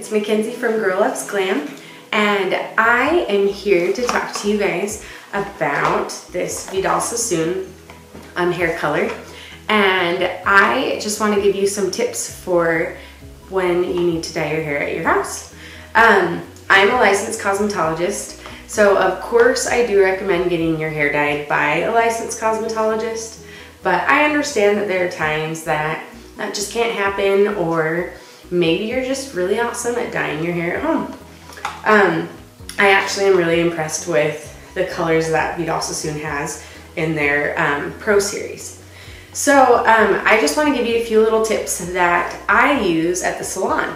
It's Mackenzie from Girl Loves Glam, and I am here to talk to you guys about this Vidal Sassoon hair color. And I just want to give you some tips for when you need to dye your hair at your house. I'm a licensed cosmetologist, so of course I do recommend getting your hair dyed by a licensed cosmetologist, but I understand that there are times that just can't happen, or maybe you're just really awesome at dyeing your hair at home. I actually am really impressed with the colors that Vidal Sassoon has in their Pro Series. So I just want to give you a few little tips that I use at the salon.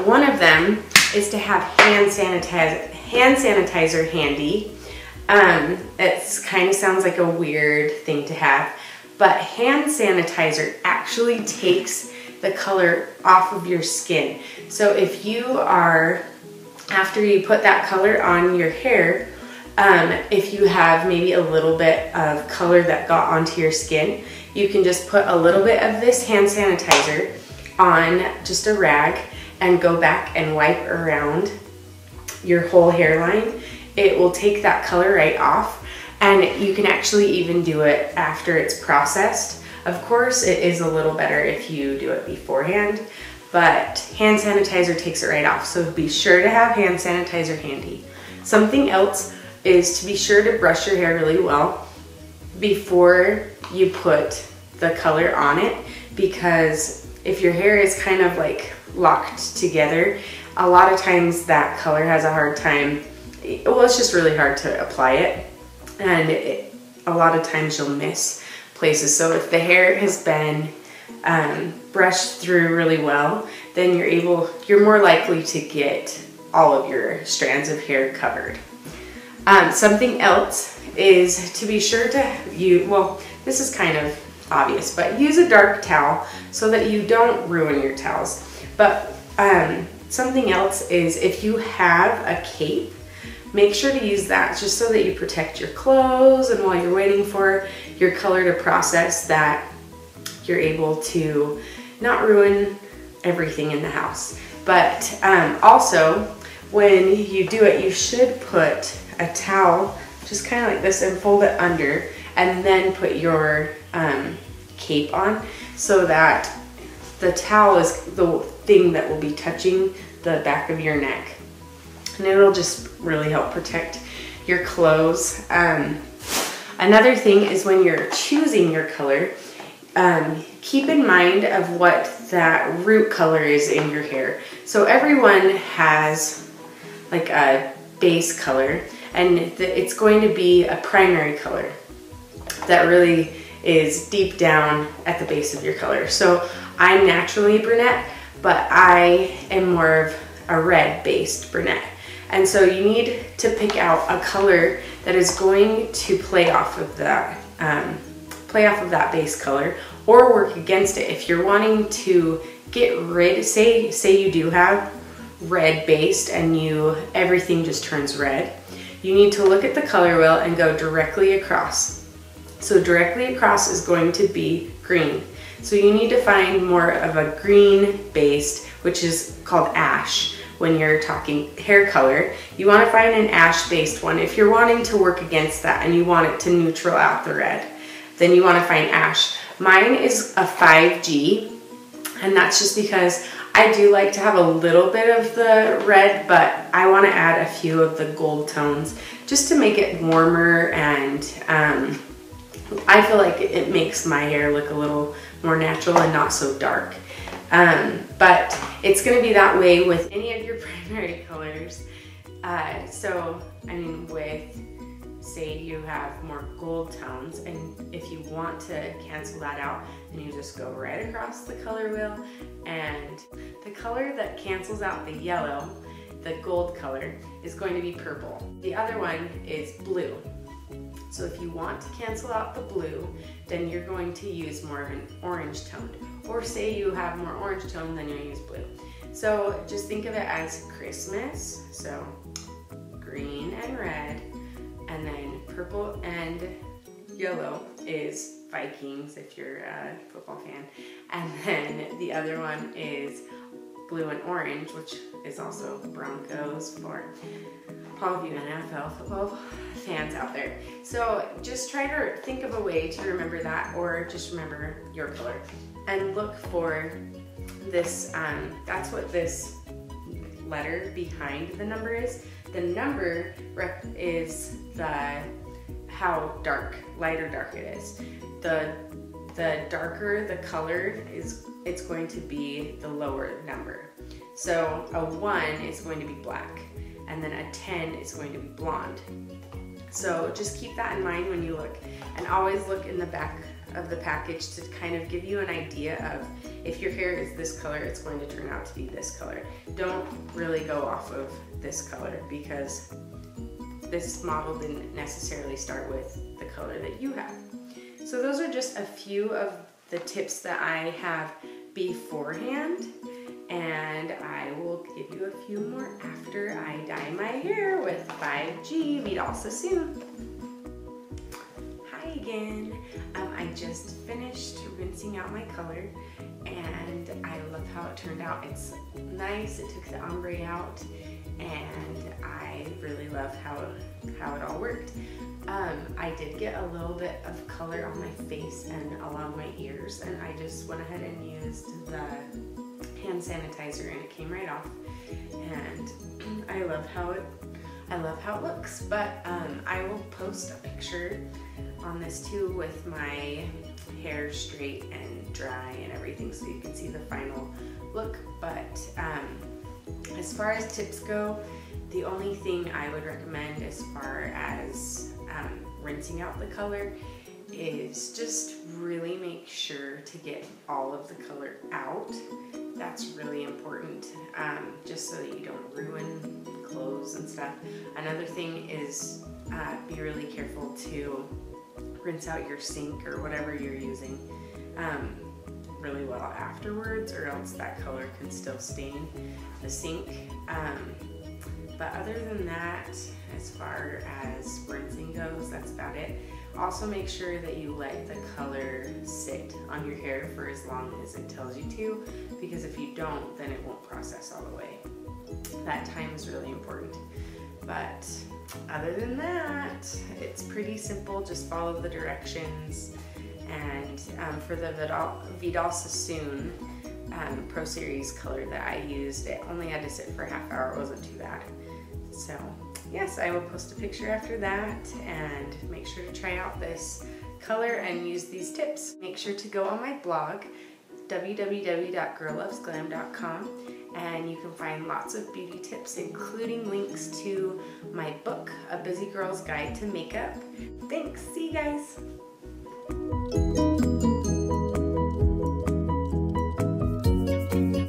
One of them is to have hand sanitizer handy. It kind of sounds like a weird thing to have, but hand sanitizer actually takes the color off of your skin. So if you are, after you put that color on your hair, if you have maybe a little bit of color that got onto your skin, you can just put a little bit of this hand sanitizer on just a rag and go back and wipe around your whole hairline. It will take that color right off, and you can actually even do it after it's processed. Of course, it is a little better if you do it beforehand, but hand sanitizer takes it right off, so be sure to have hand sanitizer handy. Something else is to be sure to brush your hair really well before you put the color on it, because if your hair is kind of like locked together, a lot of times that color has a hard time, well, it's just really hard to apply it, and a lot of times you'll miss places. So if the hair has been brushed through really well, then you're more likely to get all of your strands of hair covered. Something else is to be sure to use, well, this is kind of obvious, but use a dark towel so that you don't ruin your towels. But something else is, if you have a cape, make sure to use that just so that you protect your clothes, and while you're waiting for your color to process, that you're able to not ruin everything in the house. But also, when you do it, you should put a towel just kind of like this and fold it under, and then put your cape on, so that the towel is the thing that will be touching the back of your neck, and it'll just really help protect your clothes. Another thing is, when you're choosing your color, keep in mind of what that root color is in your hair. So everyone has like a base color, and it's going to be a primary color that really is deep down at the base of your color. So I'm naturally brunette, but I am more of a red-based brunette. And so you need to pick out a color that is going to play off of that base color, or work against it. If you're wanting to get rid, say you do have red-based and everything just turns red, you need to look at the color wheel and go directly across. So directly across is going to be green. So you need to find more of a green-based, which is called ash. When you're talking hair color, you want to find an ash-based one. If you're wanting to work against that and you want it to neutral out the red, then you want to find ash. Mine is a 5G, and that's just because I do like to have a little bit of the red, but I want to add a few of the gold tones just to make it warmer, and I feel like it makes my hair look a little more natural and not so dark. But it's going to be that way with any of your primary colors. So, I mean, say you have more gold tones, and if you want to cancel that out, then you just go right across the color wheel, and the color that cancels out the yellow, the gold color, is going to be purple. The other one is blue. So if you want to cancel out the blue, then you're going to use more of an orange tone. Or say you have more orange tone, then you'll use blue. So just think of it as Christmas, so green and red, and then purple and yellow is Vikings if you're a football fan. And then the other one is blue and orange, which is also Broncos for all of you NFL football fans out there. So just try to think of a way to remember that, or just remember your color and look for this. That's what this letter behind the number is. The number is how dark, light or dark it is. The darker the color is, it's going to be the lower number. So a 1 is going to be black, and then a 10 is going to be blonde. So just keep that in mind when you look, and always look in the back of the package to kind of give you an idea of if your hair is this color, it's going to turn out to be this color. Don't really go off of this color, because this model didn't necessarily start with the color that you have. So those are just a few of the tips that I have beforehand, and I will give you a few more after I dye my hair with 5G Vidal Sassoon. Hi again. I just finished rinsing out my color, and I love how it turned out. It's nice. It took the ombre out, and I really love how it all worked. I did get a little bit of color on my face and along my ears, and I just went ahead and used the hand sanitizer, and it came right off. And I love how it looks. But I will post a picture on this too with my hair straight and dry and everything, so you can see the final look. But as far as tips go, the only thing I would recommend as far as rinsing out the color is just really make sure to get all of the color out. That's really important, just so that you don't ruin clothes and stuff. Another thing is be really careful to rinse out your sink or whatever you're using really well afterwards, or else that color can still stain the sink. But other than that, as far as rinsing goes, that's about it. Also make sure that you let the color sit on your hair for as long as it tells you to, because if you don't, then it won't process all the way. That time is really important. But other than that, it's pretty simple. Just follow the directions. And for the Vidal Sassoon Pro Series color that I used, it only had to sit for a half hour. It wasn't too bad. So yes, I will post a picture after that, and make sure to try out this color and use these tips. Make sure to go on my blog, www.girllovesglam.com, and you can find lots of beauty tips, including links to my book, A Busy Girl's Guide to Makeup. Thanks, see you guys.